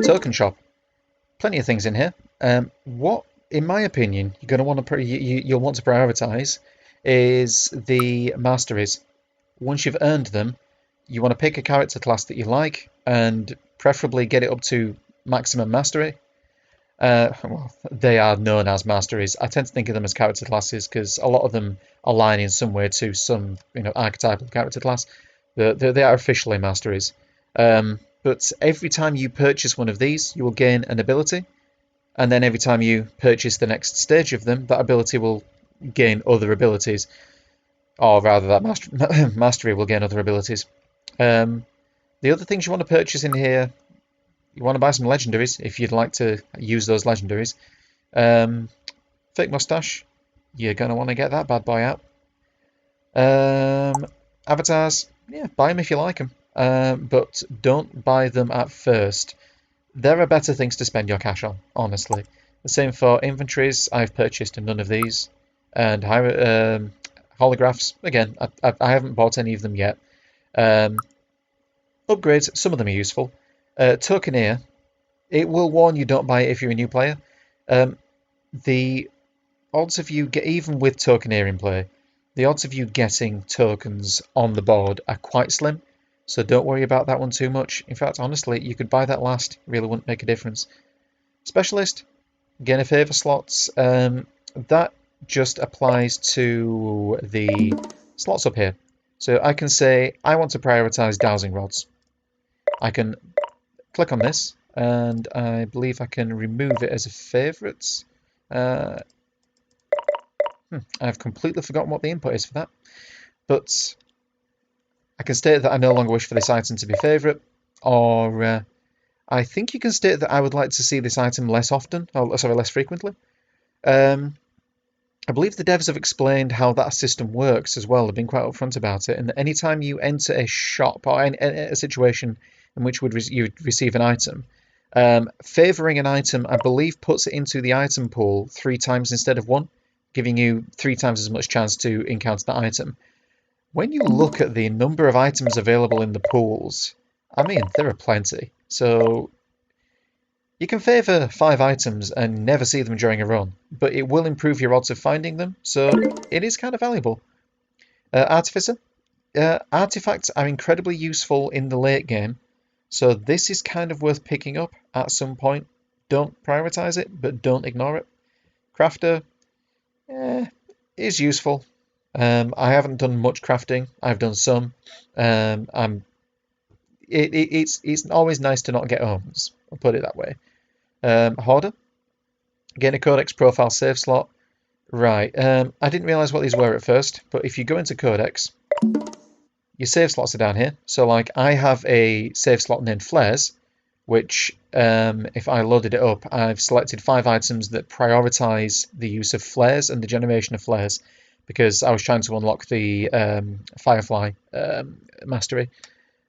Token shop. Plenty of things in here. What, in my opinion, you're going to want to you'll want to prioritize is the masteries. Once you've earned them, you want to pick a character class that you like and preferably get it up to maximum mastery. Well, they are known as masteries. I tend to think of them as character classes because a lot of them align in some way to some, archetypal character class. They are officially masteries. But every time you purchase one of these, you will gain an ability, and then every time you purchase the next stage of them, that ability will gain other abilities, or rather, that mastery will gain other abilities. The other things you want to purchase in here, you want to buy some legendaries if you'd like to use those legendaries. Fake mustache, you're going to want to get that bad boy out. Avatars, yeah, buy them if you like them, but don't buy them at first. There are better things to spend your cash on, honestly. The same for inventories. I've purchased none of these, and holographs. Again, I haven't bought any of them yet. Upgrades, some of them are useful. Tokeneer, it will warn you don't buy it if you're a new player. The odds of you get, even with Tokeneer in play, the odds of you getting tokens on the board are quite slim, so don't worry about that one too much. In fact, honestly, you could buy that last, really wouldn't make a difference. Specialist, gain a favour slots, that just applies to the slots up here. So I can say I want to prioritise dowsing rods. I can click on this, and I believe I can remove it as a favourites. I've completely forgotten what the input is for that, but I can state that I no longer wish for this item to be favourite, or I think you can state that I would like to see this item less often, or sorry, less frequently. I believe the devs have explained how that system works as well. They've been quite upfront about it, and anytime you enter a shop or a situation in which you would receive an item, favouring an item, I believe, puts it into the item pool 3 times instead of 1, giving you 3 times as much chance to encounter that item. When you look at the number of items available in the pools, I mean, there are plenty. So you can favour 5 items and never see them during a run, but it will improve your odds of finding them, so it is kind of valuable. Artificer. Artifacts are incredibly useful in the late game, so this is kind of worth picking up at some point. Don't prioritise it, but don't ignore it. Crafter is useful. I haven't done much crafting. I've done some. It's always nice to not get owns. I'll put it that way. Hoarder. Gain a Codex profile save slot. Right. I didn't realise what these were at first, but if you go into Codex, your save slots are down here. So, like, I have a save slot named Flares, which, if I loaded it up, I've selected 5 items that prioritise the use of flares and the generation of flares, because I was trying to unlock the Firefly mastery.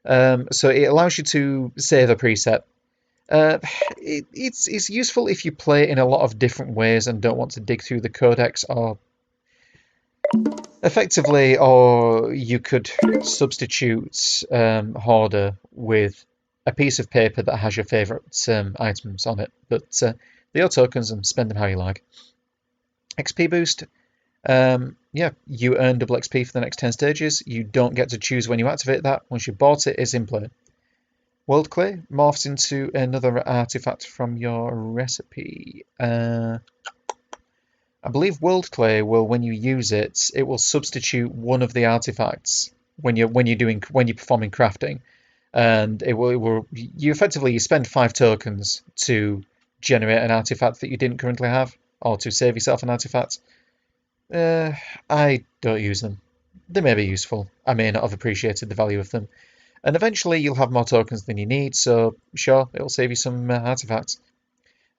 So it allows you to save a preset. It's useful if you play it in a lot of different ways and don't want to dig through the codex, or effectively, or you could substitute Hoarder with a piece of paper that has your favourite items on it. But they are tokens and spend them how you like. XP boost. Yeah, you earn double XP for the next 10 stages. You don't get to choose when you activate that. Once you bought it, it's in play. World Clay morphs into another artifact from your recipe. I believe World Clay will, when you use it, it will substitute one of the artifacts when you're performing crafting, and you effectively spend 5 tokens to generate an artifact that you didn't currently have, or to save yourself an artifact. I don't use them. They may be useful. I may not have appreciated the value of them. And eventually you'll have more tokens than you need, so sure, it'll save you some artifacts.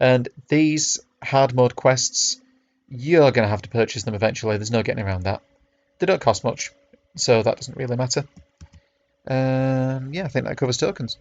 And these hard mode quests, you're going to have to purchase them eventually. There's no getting around that. They don't cost much, so that doesn't really matter. Yeah, I think that covers tokens.